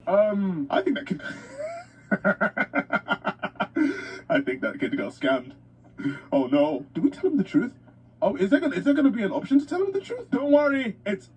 I think that kid... I think that kid got scammed. Oh no. Do we tell him the truth? Oh, is there gonna be an option to tell him the truth? Don't worry. It's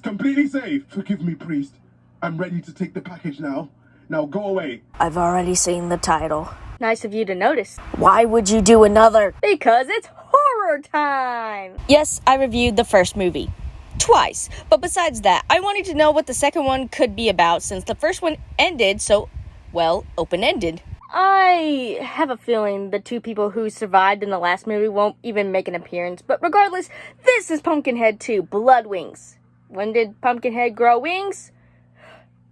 completely safe. Forgive me, priest. I'm ready to take the package now. Now go away. I've already seen the title. Nice of you to notice. Why would you do another? Because it's horror time! Yes, I reviewed the first movie. Twice. But besides that, I wanted to know what the second one could be about since the first one ended so, well, open-ended. I have a feeling the two people who survived in the last movie won't even make an appearance. But regardless, this is Pumpkinhead 2, Blood Wings. When did Pumpkinhead grow wings?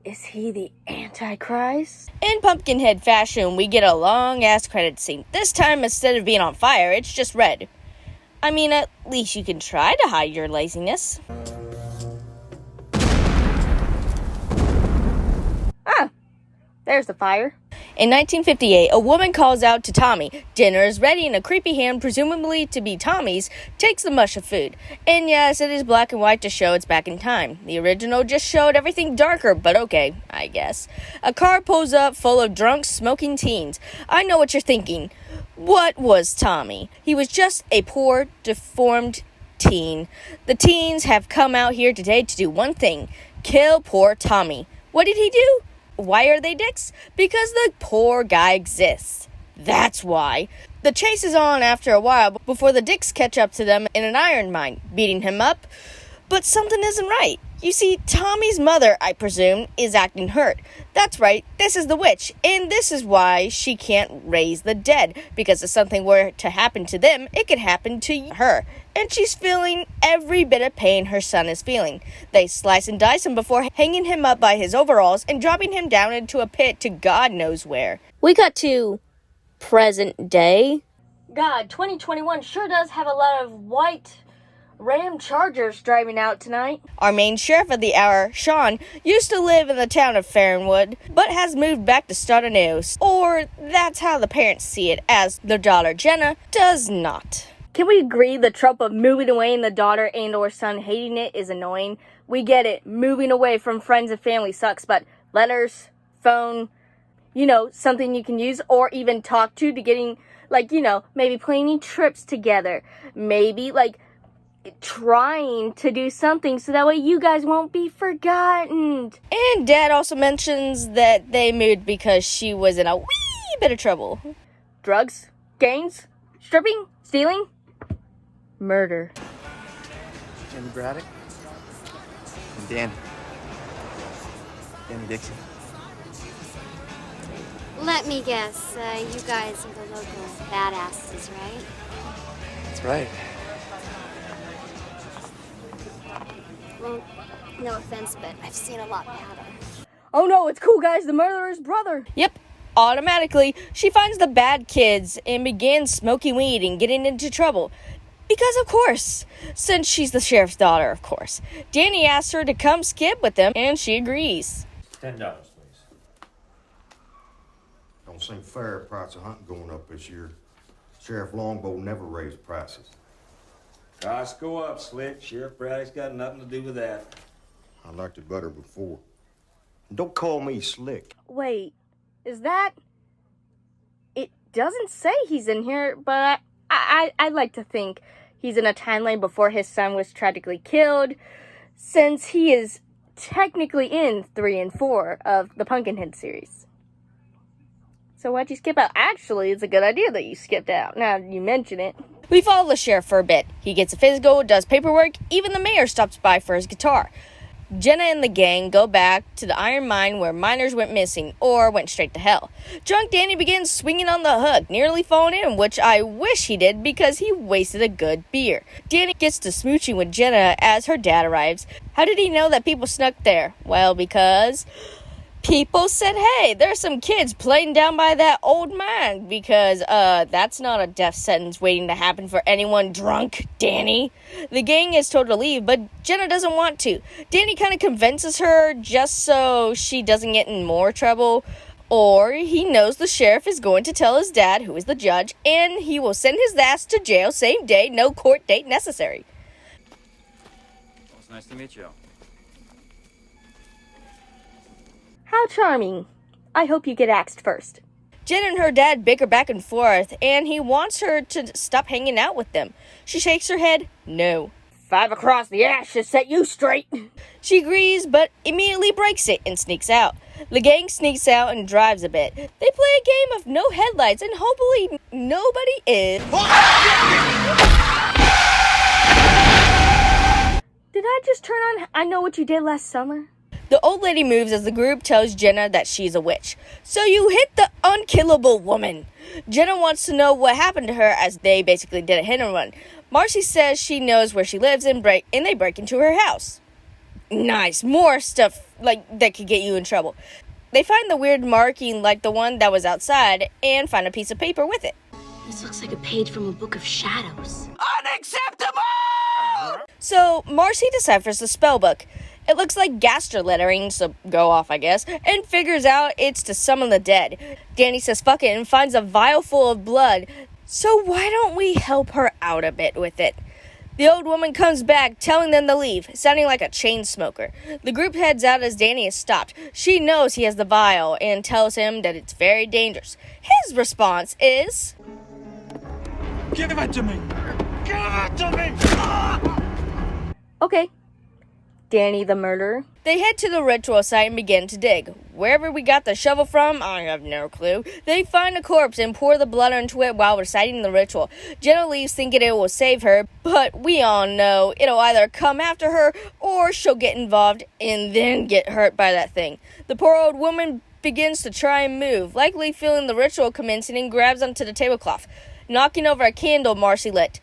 Is he the Antichrist? In Pumpkinhead fashion, we get a long-ass credit scene. This time, instead of being on fire, it's just red. I mean, at least you can try to hide your laziness. Ah, there's the fire. In 1958, a woman calls out to Tommy. Dinner is ready and a creepy hand, presumably to be Tommy's, takes the mush of food. And yes, it is black and white to show it's back in time. The original just showed everything darker, but okay, I guess. A car pulls up full of drunk, smoking teens. I know what you're thinking. What was Tommy? He was just a poor, deformed teen. The teens have come out here today to do one thing. Kill poor Tommy. What did he do? Why are they dicks? Because the poor guy exists. That's why. The chase is on after a while before the dicks catch up to them in an iron mine, beating him up. But something isn't right. You see, Tommy's mother, I presume, is acting hurt. That's right, this is the witch, and this is why she can't raise the dead. Because if something were to happen to them, it could happen to her. And she's feeling every bit of pain her son is feeling. They slice and dice him before hanging him up by his overalls and dropping him down into a pit to God knows where. We got to present day. God, 2021 sure does have a lot of white Ram Chargers driving out tonight. Our main sheriff of the hour, Sean, used to live in the town of Farronwood, but has moved back to start anew. Or that's how the parents see it, as their daughter Jenna does not. Can we agree the trope of moving away and the daughter and or son hating it is annoying? We get it. Moving away from friends and family sucks, but letters, phone, something you can use or even talk to getting, maybe planning trips together. Maybe, trying to do something so that way you guys won't be forgotten. And Dad also mentions that they moved because she was in a wee bit of trouble. Drugs, gangs, stripping, stealing, murder. Jimmy Braddock and Danny Dixon. Let me guess, you guys are the local badasses, right? That's right. Well, no offense, but I've seen a lot badder. Oh no, it's cool, guys, the murderer's brother. Yep, automatically, she finds the bad kids and begins smoking weed and getting into trouble. Because of course, since she's the sheriff's daughter, of course. Danny asks her to come skip with them, and she agrees. $10, please. Don't seem fair, price of hunting going up this year. Sheriff Longbow never raised prices. Costs go up, Slick. Sheriff Braddock's got nothing to do with that. I liked it better before. And don't call me Slick. Wait, is that... It doesn't say he's in here, but I'd like to think he's in a timeline before his son was tragically killed, since he is technically in 3 and 4 of the Pumpkinhead series. So why'd you skip out? Actually, it's a good idea that you skipped out, now you mention it. We follow the sheriff for a bit. He gets a physical, does paperwork, even the mayor stops by for his guitar. Jenna and the gang go back to the iron mine where miners went missing, or went straight to hell. Drunk Danny begins swinging on the hook, nearly falling in, which I wish he did because he wasted a good beer. Danny gets to smooching with Jenna as her dad arrives. How did he know that people snuck there? Well, because people said, hey, there's some kids playing down by that old mine, because that's not a death sentence waiting to happen for anyone drunk, Danny. The gang is told to leave, but Jenna doesn't want to. Danny kind of convinces her just so she doesn't get in more trouble, or he knows the sheriff is going to tell his dad, who is the judge, and he will send his ass to jail same day, no court date necessary. Well, it's nice to meet you. How charming. I hope you get axed first. Jen and her dad bicker back and forth, and he wants her to stop hanging out with them. She shakes her head, no. 5 across the ass should set you straight. She agrees, but immediately breaks it and sneaks out. The gang sneaks out and drives a bit. They play a game of no headlights, and hopefully nobody is. Did I just turn on I Know What You Did Last Summer? The old lady moves as the group tells Jenna that she's a witch. So you hit the unkillable woman. Jenna wants to know what happened to her, as they basically did a hit and run. Marcy says she knows where she lives and they break into her house. Nice, more stuff like that could get you in trouble. They find the weird marking like the one that was outside and find a piece of paper with it. This looks like a page from a book of shadows. Unacceptable! So Marcy deciphers the spell book. It looks like Gaster lettering, so go off, I guess, and figures out it's to summon the dead. Danny says fuck it and finds a vial full of blood. So why don't we help her out a bit with it? The old woman comes back, telling them to leave, sounding like a chain smoker. The group heads out as Danny is stopped. She knows he has the vial and tells him that it's very dangerous. His response is, "Give it to me! Give it to me!" Okay. Danny the murderer. They head to the ritual site and begin to dig. Wherever we got the shovel from, I have no clue. They find a corpse and pour the blood into it while reciting the ritual. Jenna leaves thinking it will save her, but we all know it'll either come after her or she'll get involved and then get hurt by that thing. The poor old woman begins to try and move, likely feeling the ritual commencing, and grabs onto the tablecloth, knocking over a candle Marcy lit.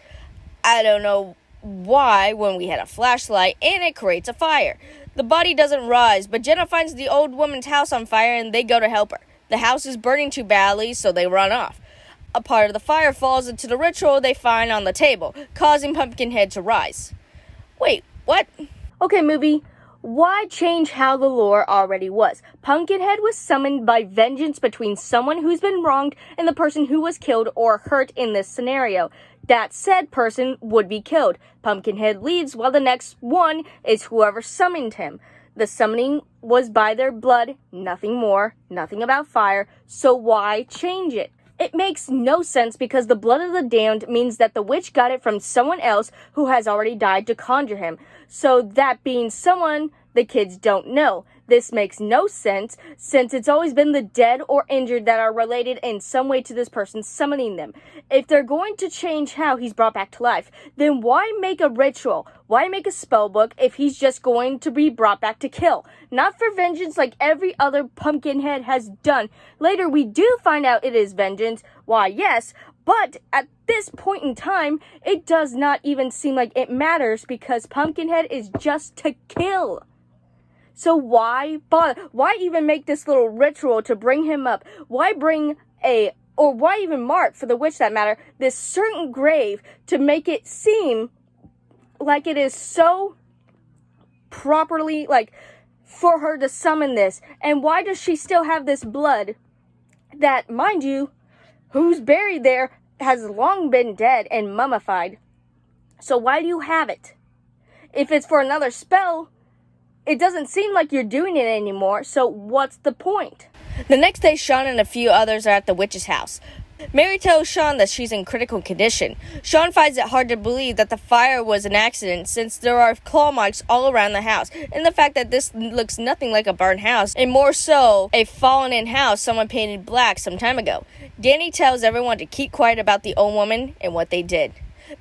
I don't know why when we had a flashlight, and it creates a fire. The body doesn't rise, but Jenna finds the old woman's house on fire and they go to help her. The house is burning too badly, so they run off. A part of the fire falls into the ritual they find on the table, causing Pumpkinhead to rise. Wait, what? Okay, movie. Why change how the lore already was? Pumpkinhead was summoned by vengeance between someone who's been wronged and the person who was killed or hurt in this scenario. That said person would be killed. Pumpkinhead leaves while the next one is whoever summoned him. The summoning was by their blood, nothing more, nothing about fire, so why change it? It makes no sense because the blood of the damned means that the witch got it from someone else who has already died to conjure him. So that being someone the kids don't know. This makes no sense since it's always been the dead or injured that are related in some way to this person summoning them. If they're going to change how he's brought back to life, then why make a ritual? Why make a spell book if he's just going to be brought back to kill? Not for vengeance like every other Pumpkinhead has done. Later we do find out it is vengeance. Why, yes, but at this point in time, it does not even seem like it matters because Pumpkinhead is just to kill. So why bother? Why even make this little ritual to bring him up? Why why even mark, for the witch that matter, this certain grave to make it seem like it is so properly, like, for her to summon this? And why does she still have this blood that, mind you, who's buried there has long been dead and mummified? So why do you have it? If it's for another spell, it doesn't seem like you're doing it anymore, so what's the point? The next day, Sean and a few others are at the witch's house. Mary tells Sean that she's in critical condition. Sean finds it hard to believe that the fire was an accident since there are claw marks all around the house, and the fact that this looks nothing like a burned house, and more so, a fallen-in house someone painted black some time ago. Danny tells everyone to keep quiet about the old woman and what they did.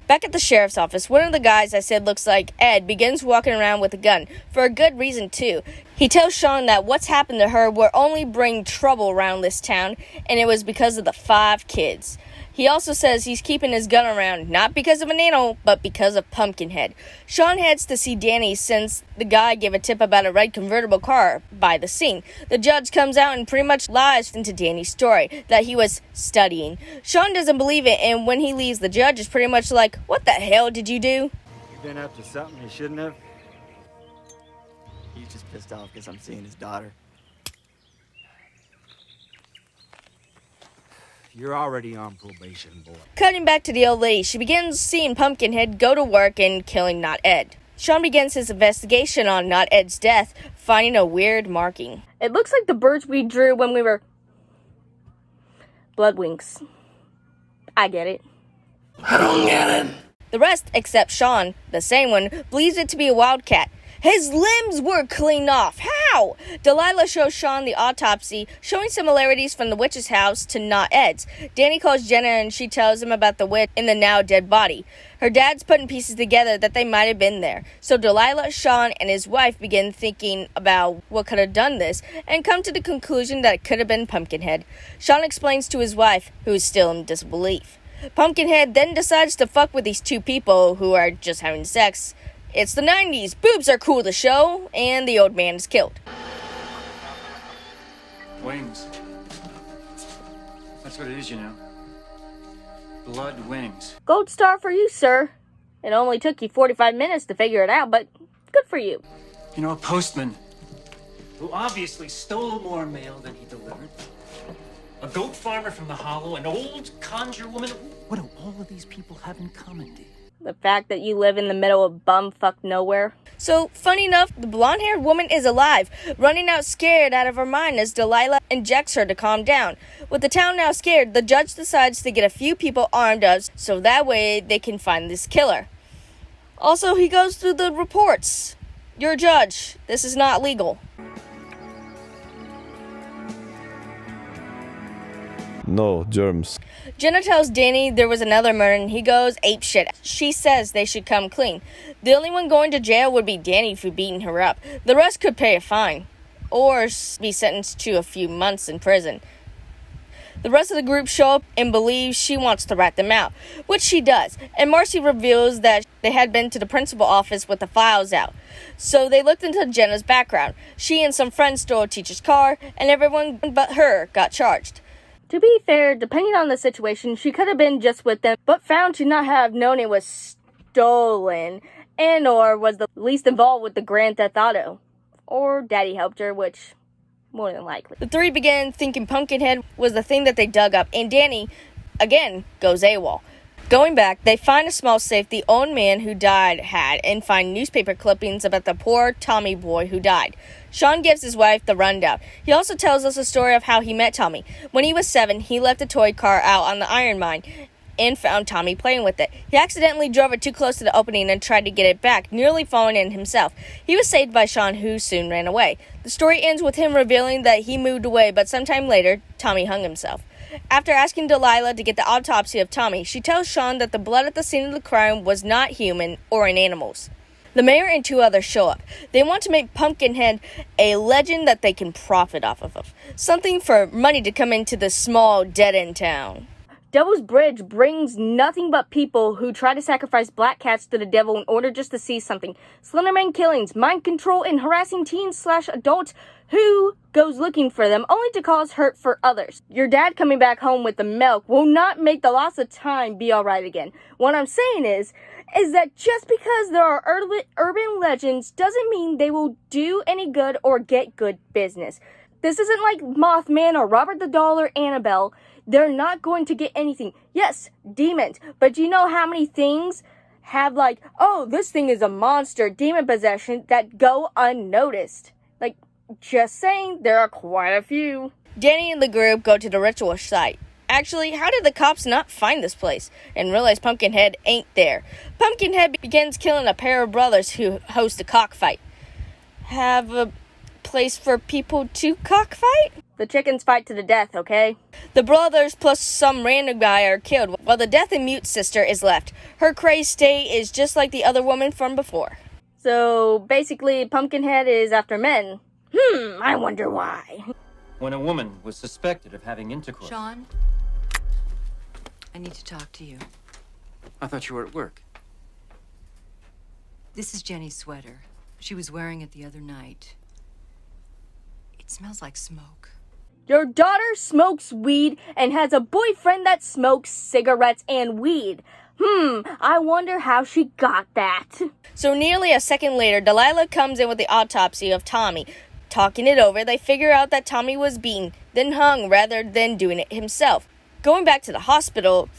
Back at the sheriff's office, one of the guys I said looks like Ed begins walking around with a gun, for a good reason too. He tells Sean that what's happened to her will only bring trouble around this town, and it was because of the 5 kids. He also says he's keeping his gun around, not because of an animal, but because of Pumpkinhead. Sean heads to see Danny since the guy gave a tip about a red convertible car by the scene. The judge comes out and pretty much lies into Danny's story, that he was studying. Sean doesn't believe it, and when he leaves, the judge is pretty much like, "What the hell did you do?" You've been up to something you shouldn't have. He's just pissed off because I'm seeing his daughter. You're already on probation, boy. Cutting back to the old lady, she begins seeing Pumpkinhead go to work and killing Not Ed. Sean begins his investigation on Not Ed's death, finding a weird marking. It looks like the birds we drew when we were Blood Wings. I get it. I don't get it. The rest, except Sean, the same one, believes it to be a wildcat. His limbs were cleaned off. How? Delilah shows Sean the autopsy, showing similarities from the witch's house to not Ed's. Danny calls Jenna and she tells him about the witch in the now dead body. Her dad's putting pieces together that they might have been there. So Delilah, Sean, and his wife begin thinking about what could have done this and come to the conclusion that it could have been Pumpkinhead. Sean explains to his wife, who is still in disbelief. Pumpkinhead then decides to fuck with these two people who are just having sex. It's the 90s, boobs are cool to show, and the old man is killed. Wings. That's what it is, you know. Blood wings. Gold star for you, sir. It only took you 45 minutes to figure it out, but good for you. You know, a postman who obviously stole more mail than he delivered. A goat farmer from the Hollow, an old conjure woman. What do all of these people have in common, dear? The fact that you live in the middle of bumfuck nowhere. So, funny enough, the blonde-haired woman is alive, running out scared out of her mind as Delilah injects her to calm down. With the town now scared, the judge decides to get a few people armed up so that way they can find this killer. Also, he goes through the reports. You're a judge. This is not legal. No, germs. Jenna tells Danny there was another murder and he goes apeshit. She says they should come clean. The only one going to jail would be Danny for beating her up. The rest could pay a fine or be sentenced to a few months in prison. The rest of the group show up and believes she wants to rat them out, which she does. And Marcy reveals that they had been to the principal office with the files out. So they looked into Jenna's background. She and some friends stole a teacher's car and everyone but her got charged. To be fair, depending on the situation, she could have been just with them, but found to not have known it was stolen, and or was the least involved with the Grand Theft Auto. Or Daddy helped her, which, more than likely. The three began thinking Pumpkinhead was the thing that they dug up, and Danny, again, goes AWOL. Going back, they find a small safe the old man who died had, and find newspaper clippings about the poor Tommy boy who died. Sean gives his wife the rundown. He also tells us a story of how he met Tommy. When he was 7, he left a toy car out on the iron mine and found Tommy playing with it. He accidentally drove it too close to the opening and tried to get it back, nearly falling in himself. He was saved by Sean, who soon ran away. The story ends with him revealing that he moved away, but sometime later, Tommy hung himself. After asking Delilah to get the autopsy of Tommy, she tells Sean that the blood at the scene of the crime was not human or in animals. The mayor and 2 others show up. They want to make Pumpkinhead a legend that they can profit off of. Something for money to come into this small, dead-end town. Devil's Bridge brings nothing but people who try to sacrifice black cats to the devil in order just to see something. Slenderman killings, mind control, and harassing teens/adults who goes looking for them only to cause hurt for others. Your dad coming back home with the milk will not make the loss of time be alright again. What I'm saying is that just because there are urban legends doesn't mean they will do any good or get good business. This isn't like Mothman or Robert the Doll or Annabelle. They're not going to get anything. Yes, demons. But do you know how many things have like, oh, this thing is a monster, demon possession, that go unnoticed? Like, just saying, there are quite a few. Danny and the group go to the ritual site. Actually, how did the cops not find this place and realize Pumpkinhead ain't there? Pumpkinhead begins killing a pair of brothers who host a cockfight. Have a place for people to cockfight? The chickens fight to the death, okay? The brothers plus some random guy are killed, while the deaf and mute sister is left. Her crazed state is just like the other woman from before. So, basically, Pumpkinhead is after men. I wonder why. When a woman was suspected of having intercourse. Sean, I need to talk to you. I thought you were at work. This is Jenny's sweater. She was wearing it the other night. It smells like smoke. Your daughter smokes weed and has a boyfriend that smokes cigarettes and weed. I wonder how she got that. So nearly a second later, Delilah comes in with the autopsy of Tommy. Talking it over, they figure out that Tommy was beaten, then hung rather than doing it himself. Going back to the hospital,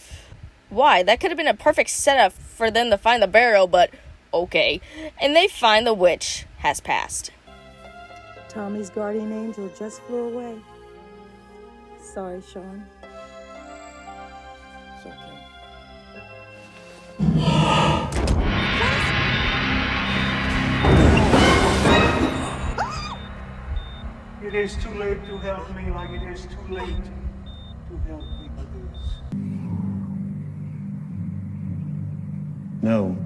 why? That could have been a perfect setup for them to find the barrel, but okay. And they find the witch has passed. Tommy's guardian angel just flew away. Sorry, Sean. It's okay. It is too late to help me like it is too late to help the others. No.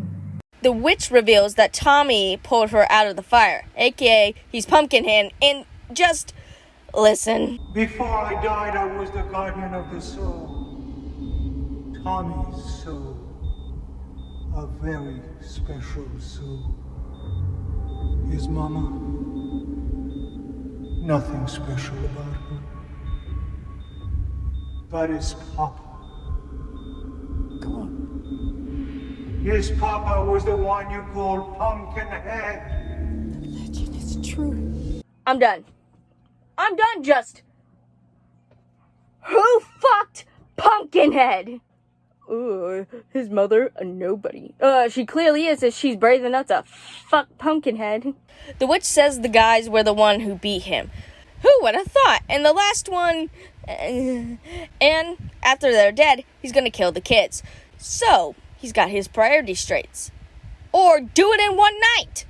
The witch reveals that Tommy pulled her out of the fire, aka he's Pumpkinhead, and just listen. Before I died, I was the guardian of the soul. Tommy's soul. A very special soul. His mama. Nothing special about her. But his papa. Come on. His papa was the one you called Pumpkinhead. The legend is true. I'm done. Just. Who fucked Pumpkinhead? His mother, a nobody. She clearly is, as she's brave enough to fuck Pumpkinhead. The witch says the guys were the one who beat him. Who would have thought? And the last one... and after they're dead, he's gonna kill the kids. So, he's got his priorities straight. Or do it in one night!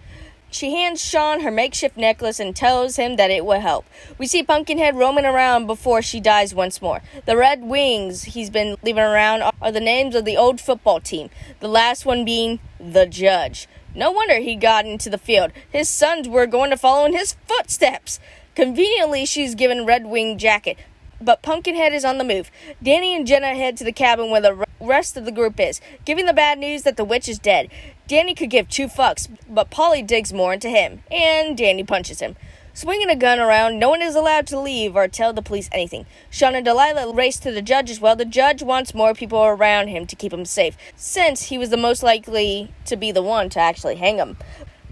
She hands Sean her makeshift necklace and tells him that it will help. We see Pumpkinhead roaming around before she dies once more. The red wings he's been leaving around are the names of the old football team, the last one being the Judge. No wonder he got into the field. His sons were going to follow in his footsteps. Conveniently, she's given Red Wing jacket, but Pumpkinhead is on the move. Danny and Jenna head to the cabin where the rest of the group is, giving the bad news that the witch is dead. Danny could give 2 fucks, but Polly digs more into him, and Danny punches him. Swinging a gun around, no one is allowed to leave or tell the police anything. Sean and Delilah race to the judge as well. The judge wants more people around him to keep him safe, since he was the most likely to be the one to actually hang him.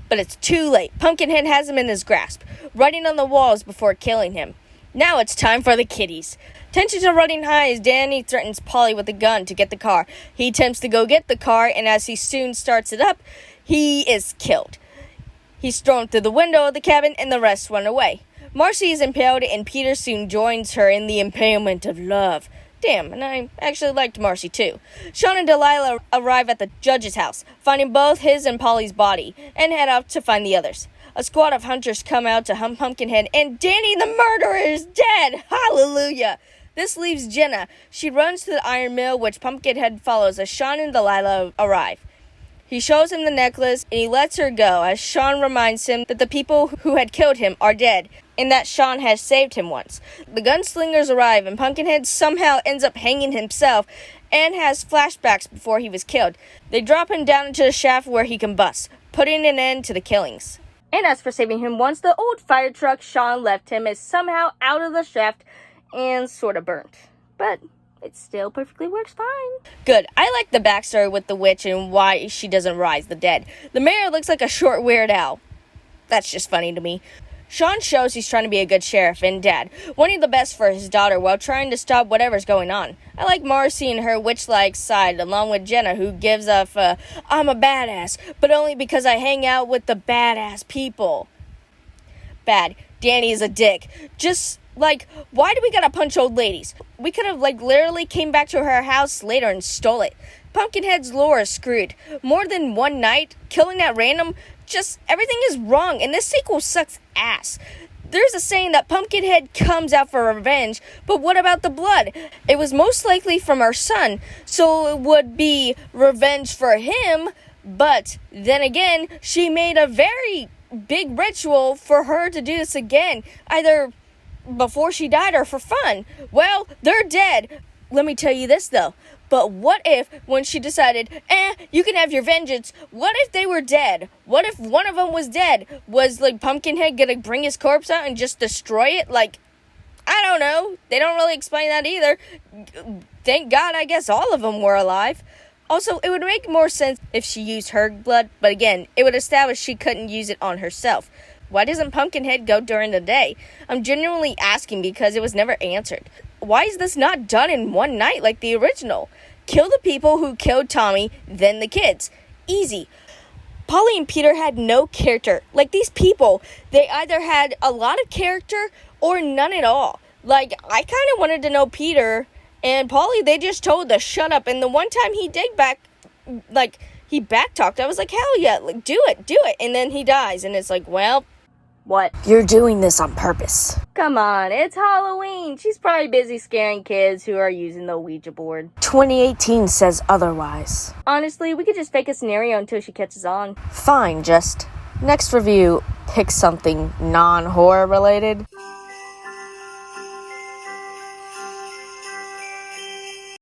But it's too late. Pumpkinhead has him in his grasp, writing on the walls before killing him. Now it's time for the kiddies. Tensions are running high as Danny threatens Polly with a gun to get the car. He attempts to go get the car, and as he soon starts it up, he is killed. He's thrown through the window of the cabin, and the rest run away. Marcy is impaled, and Peter soon joins her in the impalement of love. Damn, and I actually liked Marcy too. Sean and Delilah arrive at the judge's house, finding both his and Polly's body, and head out to find the others. A squad of hunters come out to hunt Pumpkinhead, and Danny the murderer is dead! Hallelujah! This leaves Jenna. She runs to the iron mill, which Pumpkinhead follows as Sean and Delilah arrive. He shows him the necklace, and he lets her go, as Sean reminds him that the people who had killed him are dead, and that Sean has saved him once. The gunslingers arrive, and Pumpkinhead somehow ends up hanging himself, and has flashbacks before he was killed. They drop him down into the shaft where he combusts, putting an end to the killings. And as for saving him once, the old fire truck Sean left him is somehow out of the shaft and sort of burnt. But it still perfectly works fine. Good. I like the backstory with the witch and why she doesn't rise the dead. The mayor looks like a short Weird Al. That's just funny to me. Sean shows he's trying to be a good sheriff and dad, wanting the best for his daughter while trying to stop whatever's going on. I like Marcy and her witch-like side, along with Jenna, who gives off I'm a badass, but only because I hang out with the badass people. Bad. Danny is a dick. Just, why do we gotta punch old ladies? We could have, literally came back to her house later and stole it. Pumpkinhead's lore is screwed. More than one night, killing at random, just everything is wrong, and this sequel sucks ass. There's a saying that Pumpkinhead comes out for revenge, but what about the blood? It was most likely from her son, so it would be revenge for him, but then again, she made a very big ritual for her to do this again, either before she died or for fun. Well, they're dead. Let me tell you this, though. But what if, when she decided, you can have your vengeance, what if they were dead? What if one of them was dead? Was, Pumpkinhead gonna bring his corpse out and just destroy it? I don't know. They don't really explain that either. Thank God, I guess all of them were alive. Also, it would make more sense if she used her blood, but again, it would establish she couldn't use it on herself. Why doesn't Pumpkinhead go during the day? I'm genuinely asking because it was never answered. Why is this not done in one night like the original? Kill the people who killed Tommy, then the kids. Easy. Polly and Peter had no character. Like, these people, they either had a lot of character or none at all. Like, I kind of wanted to know Peter and Polly. They just told to shut up. And the one time he did he backtalked, I was like, hell yeah, like, do it. And then he dies. And it's like, well, What? You're doing this on purpose. Come on, it's Halloween. She's probably busy scaring kids who are using the Ouija board. 2018 says otherwise. Honestly, we could just fake a scenario until she catches on. Fine, just next review, pick something non-horror related.